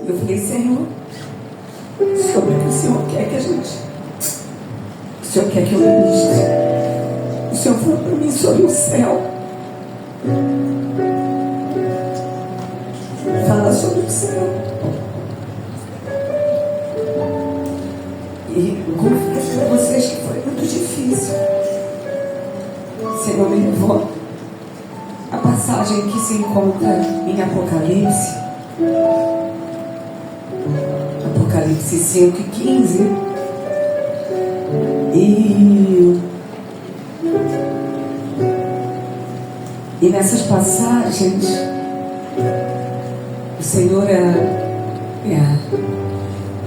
Eu falei: Senhor, sobre o que o Senhor quer que a gente... O Senhor quer que eu ministre. O Senhor falou para mim sobre o céu. Fala sobre o céu. E confesso para vocês que foi muito difícil. O Senhor me levou a passagem que se encontra em Apocalipse. Apocalipse 5:15. E nessas passagens, o Senhor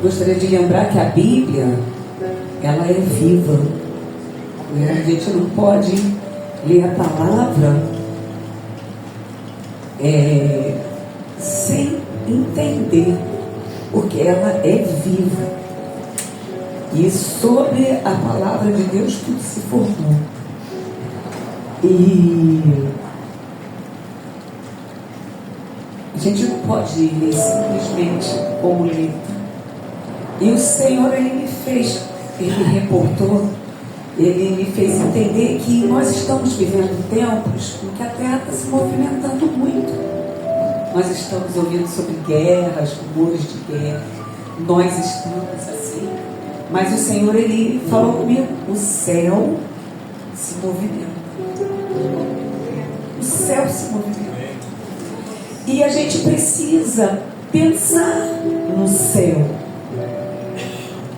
gostaria de lembrar que a Bíblia, ela é viva. A gente não pode ler a palavra sem entender, porque ela é viva. E sobre a palavra de Deus tudo se formou. E a gente não pode ler simplesmente como letra. E o Senhor, Ele me fez, Ele me reportou, Ele me fez entender que nós estamos vivendo tempos em que a Terra está se movimentando muito. Nós estamos ouvindo sobre guerras, rumores de guerra. Nós estamos assim. Mas o Senhor, Ele falou comigo: o céu se movimenta. O céu se movimenta. E a gente precisa pensar no céu.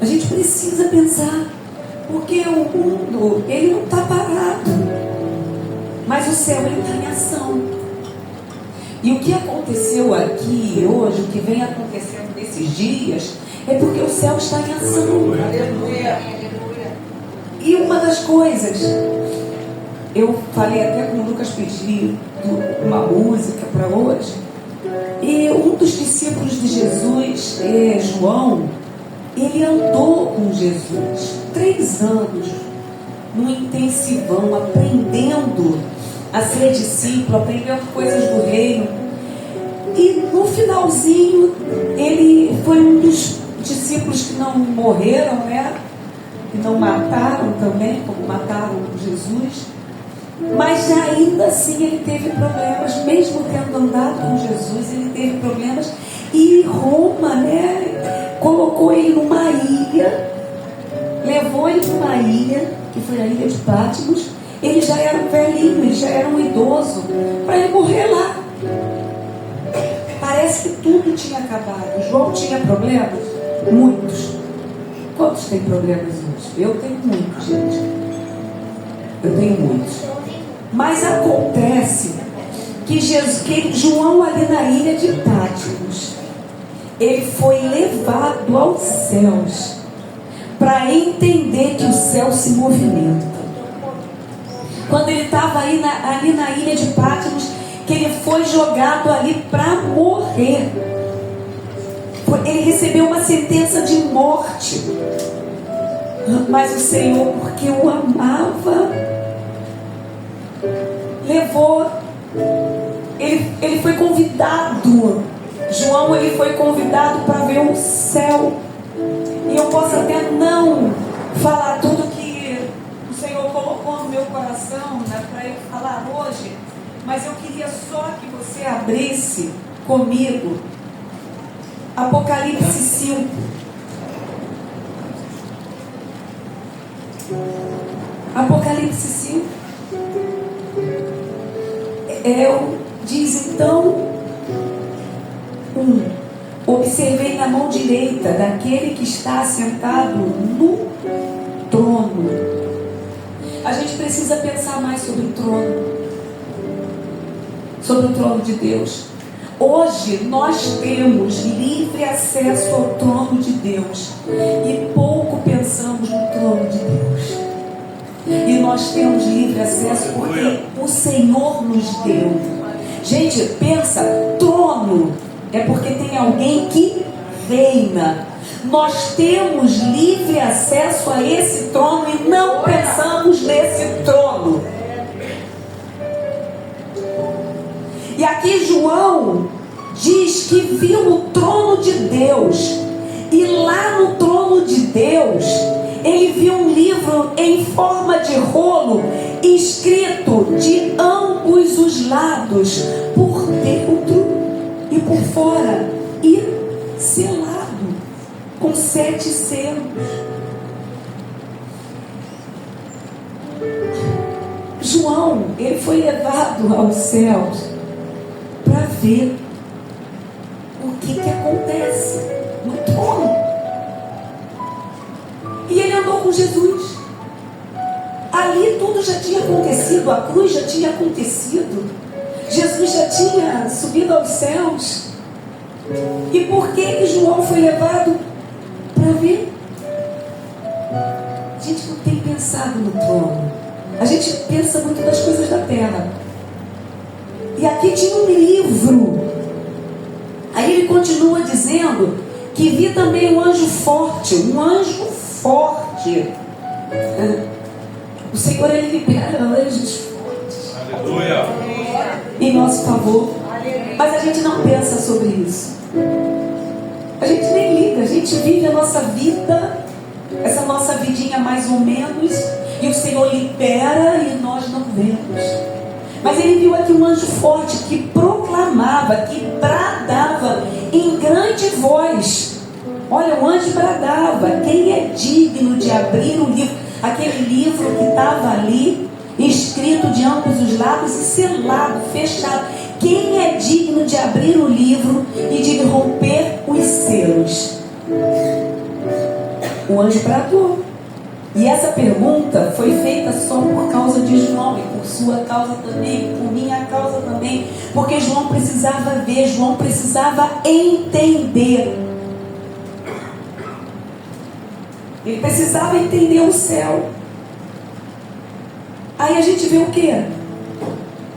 A gente precisa pensar, porque o mundo, ele não está parado, mas o céu, ele está em ação. E o que aconteceu aqui hoje, o que vem acontecendo nesses dias, é porque o céu está em ação. Aleluia. E uma das coisas, eu falei até com o Lucas, pedi uma música para hoje, e um dos discípulos de Jesus, João, ele andou com Jesus 3 anos num intensivão, aprendendo a ser discípulo, aprendendo coisas do reino. E no finalzinho, ele foi um dos discípulos que não morreram, né? Que não mataram também, como mataram Jesus. Mas ainda assim ele teve problemas, mesmo tendo andado com Jesus, ele teve problemas. E Roma, né, colocou ele numa ilha, levou ele para uma ilha, que foi a ilha de Patmos. Ele já era um velhinho, ele já era um idoso, para ele morrer lá. Parece que tudo tinha acabado. João tinha problemas? Muitos. Quantos têm problemas hoje? Eu tenho muitos, gente. Eu tenho muitos. Mas acontece que João, ali na ilha de Patmos, ele foi levado aos céus para entender que o céu se movimenta. Quando ele estava ali na ilha de Patmos, que ele foi jogado ali para morrer. Ele recebeu uma sentença de morte. Mas o Senhor, porque o amava, levou. Ele foi convidado. João, ele foi convidado para ver o céu. E eu posso até não falar tudo que o Senhor colocou no meu coração, né, para eu falar hoje, mas eu queria só que você abrisse comigo Apocalipse 5. Apocalipse 5. Diz então: observei na mão direita daquele que está sentado no trono. A gente precisa pensar mais sobre o trono de Deus. Hoje nós temos livre acesso ao trono de Deus e pouco pensamos no trono de Deus. E nós temos livre acesso porque o Senhor nos deu. Gente, pensa, trono é porque tem alguém que reina. Nós temos livre acesso a esse trono e não pensamos nesse trono. E aqui João diz que viu o trono de Deus. E lá no trono de Deus, ele viu um livro em forma de rolo, escrito de ambos os lados, por dentro e por fora, e selado com 7 selos. João, ele foi levado aos céus para ver o que acontece no trono. E ele andou com Jesus. Ali tudo já tinha acontecido, a cruz já tinha acontecido, Jesus já tinha subido aos céus. E por que João foi levado para ver? A gente não tem pensado no trono. A gente pensa muito nas coisas da terra. E aqui tinha um livro. Aí ele continua dizendo que vi também um anjo forte. Um anjo forte. O Senhor, ele libera anjos fortes. Aleluia. Em nosso favor. Mas a gente não pensa sobre isso. A gente nem liga. A gente vive a nossa vida, essa nossa vidinha mais ou menos, e o Senhor libera e nós não vemos. Mas ele viu aqui um anjo forte que proclamava, que bradava em grande voz. Olha, o anjo bradava: quem é digno de abrir o livro? Aquele livro que estava ali, escrito de ambos os lados e selado, fechado. Quem é digno de abrir o livro e de romper os selos? O anjo bradou. E essa pergunta foi feita só por causa de João, e por sua causa também, por minha causa também, porque João precisava ver, João precisava entender. Ele precisava entender o céu. Aí a gente vê o quê?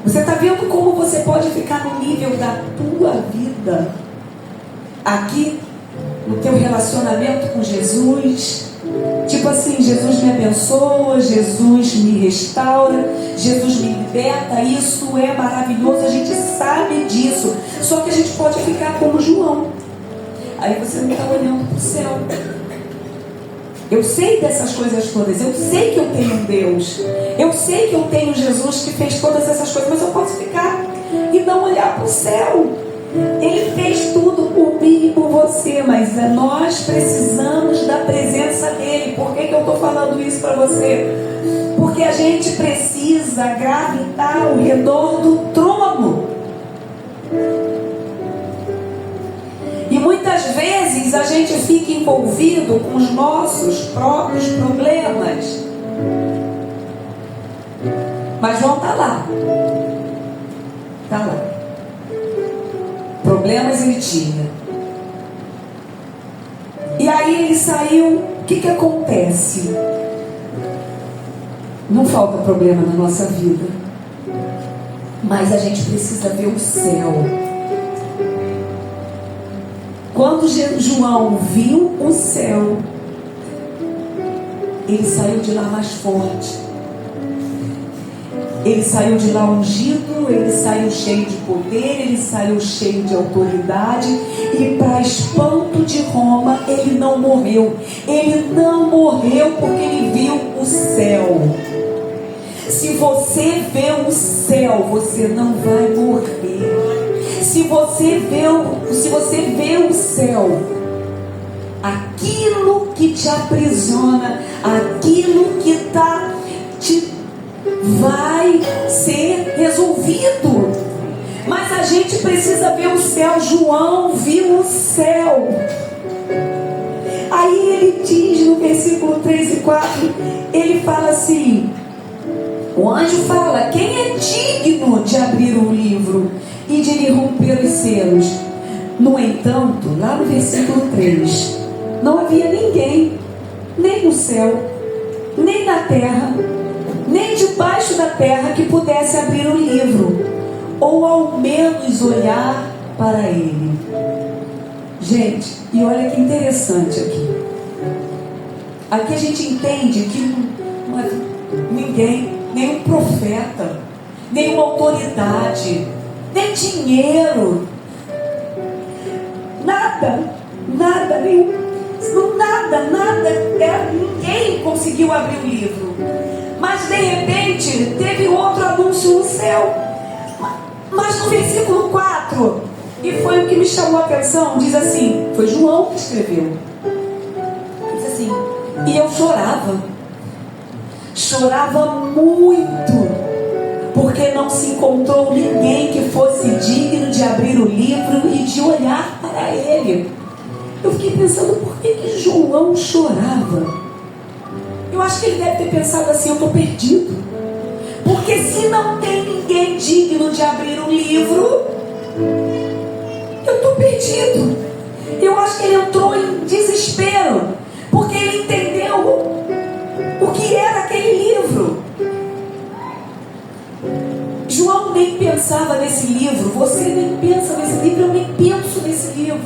Você está vendo como você pode ficar no nível da tua vida aqui, no teu relacionamento com Jesus? Tipo assim, Jesus me abençoa, Jesus me restaura, Jesus me liberta. Isso é maravilhoso, a gente sabe disso. Só que a gente pode ficar como João. Aí você não está olhando para o céu. Eu sei dessas coisas todas, eu sei que eu tenho um Deus, eu sei que eu tenho Jesus que fez todas essas coisas, mas eu posso ficar e não olhar para o céu. Ele fez tudo por mim e por você, mas nós precisamos da presença dele. Por que eu estou falando isso para você? Porque a gente precisa gravitar ao redor do trono. E muitas vezes a gente fica envolvido com os nossos próprios problemas. Mas João está lá. Está lá. Problemas ele tinha. E aí ele saiu. O que acontece? Não falta problema na nossa vida, mas a gente precisa ver o céu. Quando João viu o céu, ele saiu de lá mais forte. Ele saiu de lá ungido, ele saiu cheio de poder, ele saiu cheio de autoridade. E para espanto de Roma, ele não morreu. Ele não morreu porque ele viu o céu. Se você vê o céu, você não vai morrer. Se você vê o céu, aquilo que te aprisiona, aquilo que vai ser resolvido. Mas a gente precisa ver o céu. João viu o céu. Aí ele diz no versículo 3 e 4, ele fala assim, o anjo fala: quem é digno de abrir o livro e de lhe romper os selos? No entanto, lá no versículo 3, não havia ninguém, nem no céu, nem na terra, nem debaixo da terra, que pudesse abrir o livro, ou ao menos olhar para ele. Gente, e olha que interessante aqui. Aqui a gente entende que não é ninguém, nenhum profeta, nenhuma autoridade, nem dinheiro, nada, nenhum, nada, ninguém conseguiu abrir o livro. Mas de repente teve outro anúncio no céu. Mas no versículo 4, e foi o que me chamou a atenção, diz assim, foi João que escreveu. Diz assim, e eu chorava muito, porque não se encontrou ninguém que fosse digno de abrir o livro e de olhar para ele. Eu fiquei pensando, por que João chorava? Eu acho que ele deve ter pensado assim, eu estou perdido. Porque se não tem ninguém digno de abrir um livro, eu estou perdido. Eu acho que ele entrou em desespero, porque ele entendeu o que era aquele livro. João nem pensava nesse livro, você nem pensa nesse livro, eu nem penso nesse livro.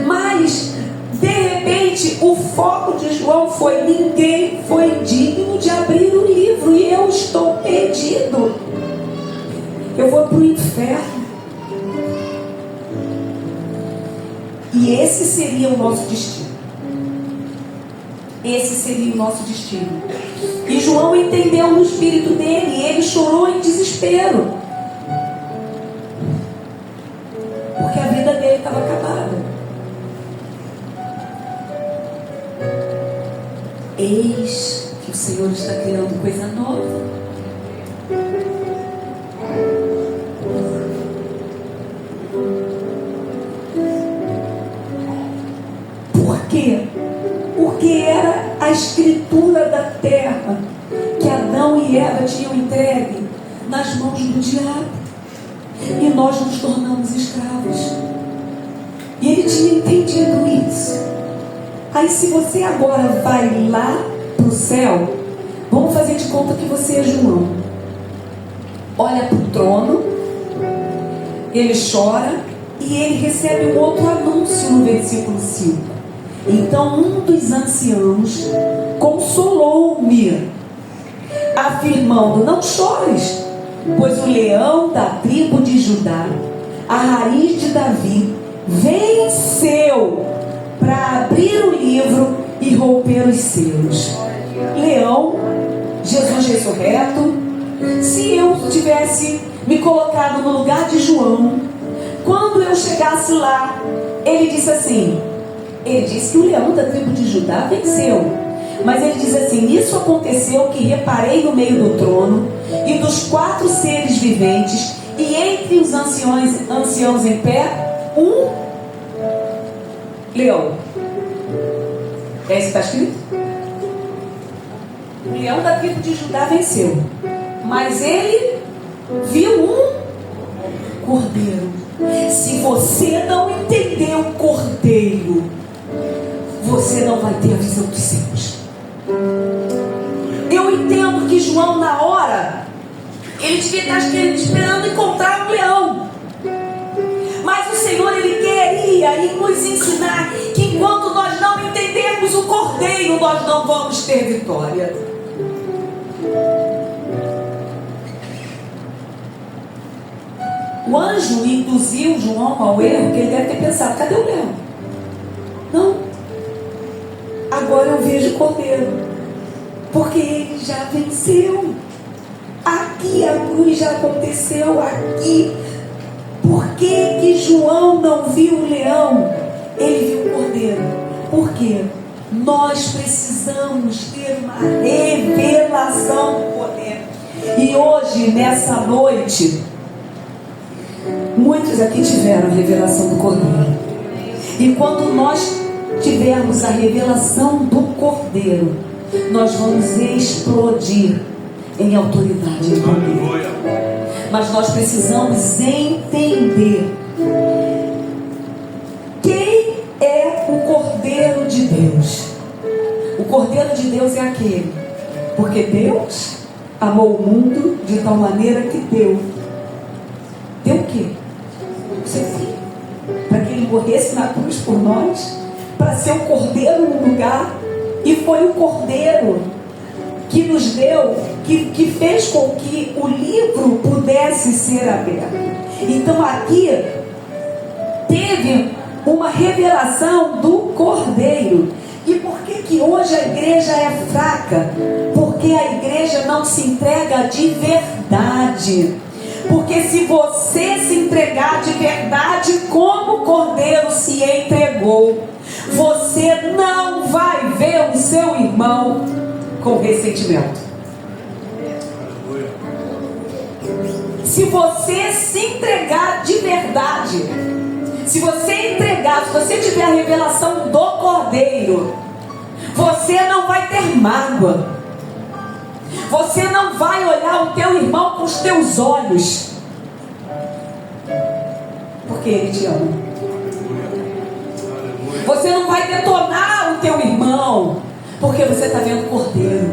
Mas, de repente, o foco de João foi: ninguém foi digno de abrir o livro e eu estou perdido. Eu vou para o inferno. E esse seria o nosso destino. Esse seria o nosso destino. E João entendeu no espírito dele, e ele chorou em desespero, porque a vida dele estava acabada. Eis que o Senhor está criando coisa nova. Por quê? Porque era a escritura da terra que Adão e Eva tinham entregue nas mãos do diabo, e nós nos tornamos escravos. E ele tinha entendido isso. Aí, se você agora vai lá para o céu, vamos fazer de conta que você é João. Olha para o trono, ele chora e ele recebe um outro anúncio no versículo 5. Então um dos anciãos consolou-me, afirmando: não chores, pois o leão da tribo de Judá, a raiz de Davi, venceu para abrir o livro e romper os selos. Leão, Jesus ressurreto. Se eu tivesse me colocado no lugar de João, quando eu chegasse lá, ele disse assim, ele disse que o leão da tribo de Judá venceu, mas ele diz assim: isso aconteceu que reparei no meio do trono e dos 4 seres viventes, e entre os anciãos em pé, um leão. É isso que está escrito? O leão da tribo de Judá venceu, mas ele viu um cordeiro. Se você não entender o cordeiro, você não vai ter a visão dos céus. Eu entendo que João, na hora, ele devia estar esperando encontrar um leão. Mas o Senhor, ele queria nos ensinar que enquanto nós não entendermos o cordeiro, nós não vamos ter vitória. O anjo induziu João ao erro, que ele deve ter pensado: cadê o leão? Não. Agora eu vejo o cordeiro, porque ele já venceu. Aqui a cruz já aconteceu, aqui. Por que João não viu o leão? Ele viu o cordeiro. Por quê? Nós precisamos ter uma revelação do poder. E hoje, nessa noite, muitos aqui tiveram a revelação do cordeiro. E quando nós tivermos a revelação do cordeiro, nós vamos explodir em autoridade e poder. Mas nós precisamos entender quem é o Cordeiro de Deus. O Cordeiro de Deus é aquele, porque Deus amou o mundo de tal maneira que deu o quê? O seu filho, para que ele morresse na cruz por nós, para ser o Cordeiro no lugar. E foi o Cordeiro que nos deu, que fez com que o livro pudesse ser aberto. Então aqui teve vive uma revelação do Cordeiro. E por que hoje a igreja é fraca? Porque a igreja não se entrega de verdade. Porque se você se entregar de verdade como o Cordeiro se entregou, você não vai ver o seu irmão com ressentimento. Se você se entregar de verdade, se você tiver a revelação do Cordeiro, você não vai ter mágoa. Você não vai olhar o teu irmão com os teus olhos, porque ele te ama. Você não vai detonar o teu irmão, porque você está vendo o Cordeiro.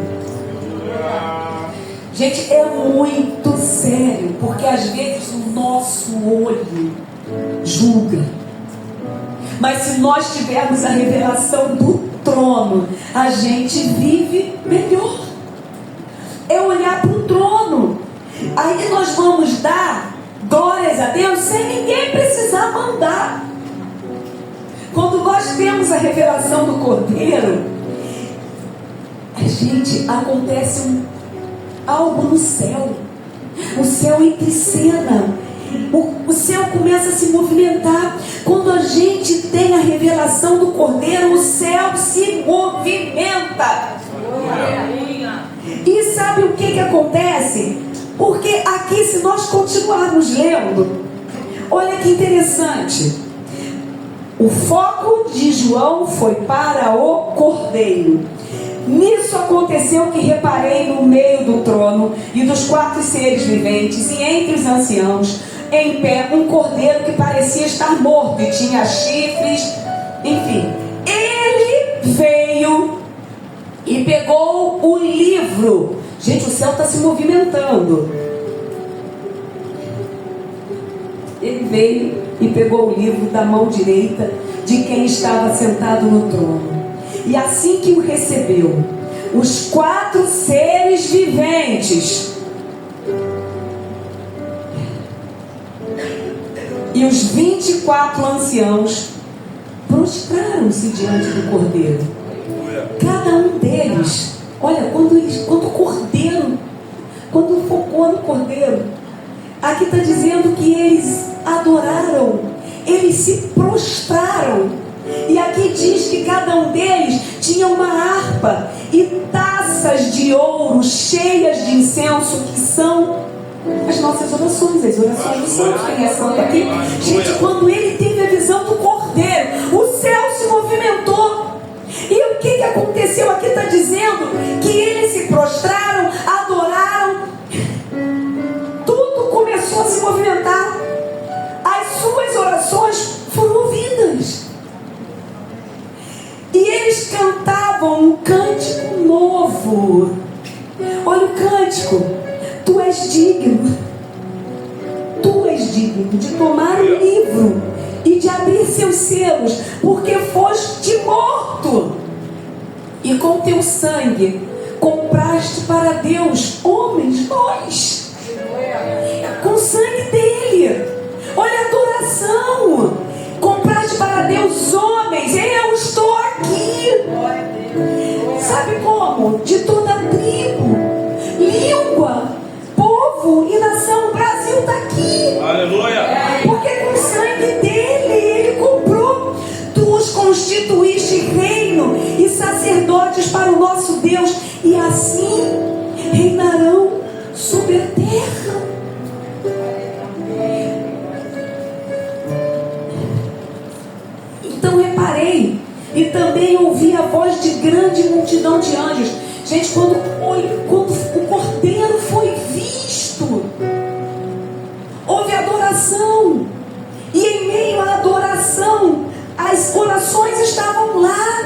Gente, é muito sério, porque às vezes o nosso olho julga. Mas se nós tivermos a revelação do trono, a gente vive melhor. É olhar para o trono. Aí nós vamos dar glórias a Deus sem ninguém precisar mandar. Quando nós temos a revelação do Cordeiro, acontece algo no céu. O céu entra em cena. O céu começa a se movimentar. Quando a gente tem a revelação do Cordeiro, o céu se movimenta. E sabe o que acontece? Porque aqui, se nós continuarmos lendo, olha que interessante. O foco de João foi para o Cordeiro. Nisso aconteceu que reparei no meio do trono e dos 4 seres viventes e entre os anciãos, em pé, um cordeiro que parecia estar morto e tinha chifres. Enfim, ele veio e pegou o livro. Gente, o céu está se movimentando. Ele veio e pegou o livro da mão direita de quem estava sentado no trono. E assim que o recebeu, os 4 seres viventes e os 24 anciãos prostraram-se diante do Cordeiro. Cada um deles, olha, quando focou no Cordeiro, aqui está dizendo que eles adoraram, eles se prostraram. E aqui diz que cada um deles tinha uma harpa e taças de ouro cheias de incenso, que são as nossas orações, as orações do santo. Quem é santo aqui? Gente, quando ele teve a visão do Cordeiro, o céu se movimentou. E o que aconteceu? Aqui está dizendo que eles se prostraram, adoraram, tudo começou a se movimentar. As suas orações foram ouvidas. E eles cantavam um cântico novo. Olha o cântico. Tu és digno de tomar o livro e de abrir seus selos, porque foste morto e com teu sangue compraste para Deus homens, nós, com o sangue dele. Olha a adoração. Compraste para Deus homens. Eu estou aqui. Sabe como? De toda tribo, língua, povo e nação. O Brasil está aqui. Aleluia. Porque com o sangue dele, ele comprou. Tu os constituíste reino e sacerdotes para o nosso Deus, e assim reinarão sobre a terra. Então reparei e também ouvi a voz de grande multidão de anjos. Gente, quando o Cordeiro foi visto, houve adoração. E em meio à adoração, as orações estavam lá.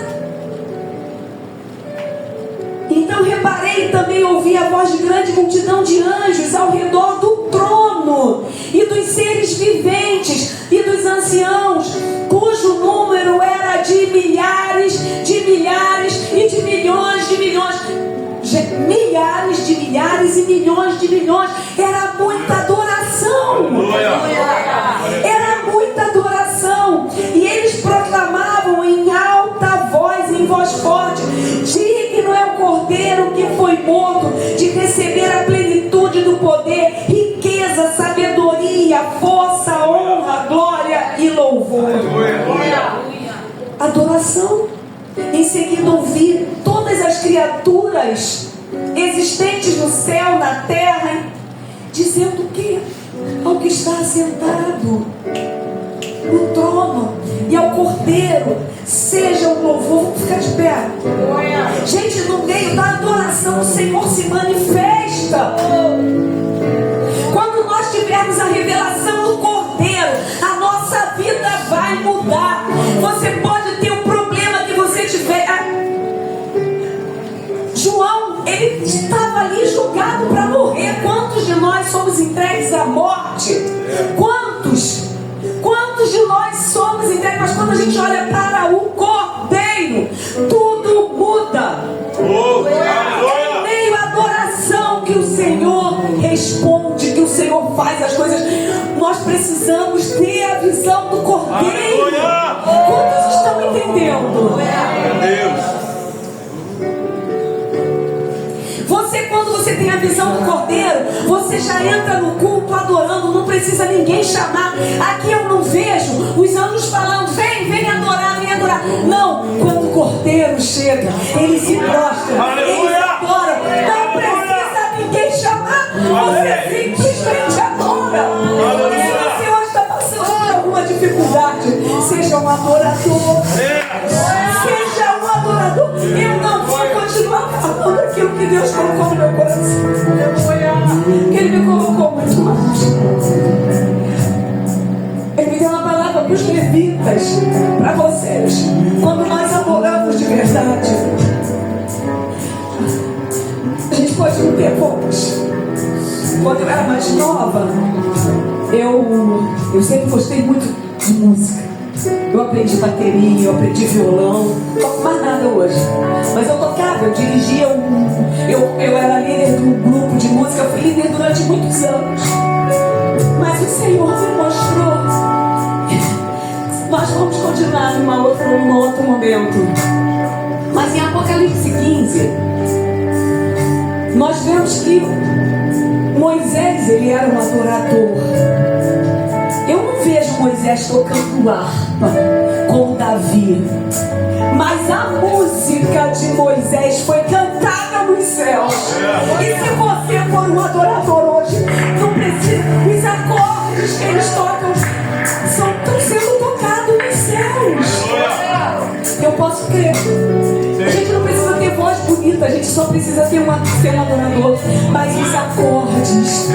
Então reparei e também ouvi a voz de grande multidão de anjos ao redor do trono e dos seres viventes e dos anciãos, cujo número era de milhares e de milhões de milhões. Milhares de milhares e milhões de milhões. Era muita adoração. Era muita adoração. receber a plenitude do poder, riqueza, sabedoria, força, honra, glória e louvor. Adoração. Em seguida, ouvir todas as criaturas existentes no céu, na terra, dizendo o quê? Ao que está assentado no trono e ao Cordeiro seja o louvor. Vamos ficar de pé. Gente, no meio da adoração o Senhor se manifesta. Quando nós tivermos a revelação do Cordeiro, a nossa vida vai mudar. Você pode ter um problema que você tiver. João, ele estava ali julgado para morrer. Quantos de nós somos entregues à morte? Quantos de nós somos entregues? Mas quando a gente olha para o Cordeiro, tudo muda. É meio à adoração que o Senhor responde, que o Senhor faz as coisas. Nós precisamos ter a visão do Cordeiro. Quantos estão entendendo? Quando você tem a visão do Cordeiro, você já entra no culto adorando, não precisa ninguém chamar. Aqui eu não vejo os anjos falando, vem adorar, vem adorar. Não, quando o Cordeiro chega, ele se prostra, ele se adora. Não precisa ninguém chamar, você simplesmente adora. E se você hoje está passando por alguma dificuldade, seja um adorador. Seja um adorador. Eu não vou continuar falando aquilo que Deus colocou no meu coração. Ele me colocou muito mais. Ele me deu uma palavra para os levitas, para vocês. Quando nós adoramos de verdade, a gente pode não ter voz. Quando eu era mais nova, eu sempre gostei muito de música. Eu aprendi bateria, eu aprendi violão. Não toco mais nada hoje, mas eu tocava, eu dirigia eu era líder de um grupo de música. Eu fui líder durante muitos anos. Mas o Senhor me mostrou. Nós vamos continuar num outro momento. Mas em Apocalipse 15, nós vemos que Moisés, ele era um adorador. Eu não vejo Moisés tocando harpa com Davi, mas a música de Moisés foi cantada nos céus. E se você for um adorador hoje, não precisa, os acordes que eles tocam estão sendo tocados nos céus. Eu posso crer. A gente não precisa ter voz bonita, a gente só precisa ter um adorador. Mas os acordes,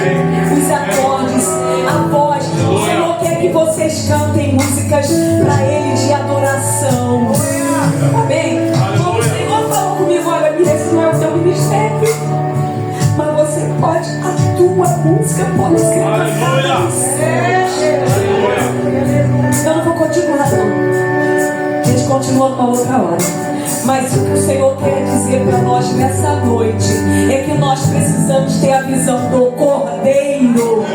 a voz, o Senhor quer que vocês cantem músicas para Ele de adoração. Amém? Como o Senhor falou comigo, olha, esse não é o teu ministério, mas você pode, a tua música pode ser cantada no céu. Eu não vou continuar, não. A gente continua com a outra hora. Mas o que o Senhor quer dizer para nós nessa noite é que nós precisamos ter a visão do Cordeiro.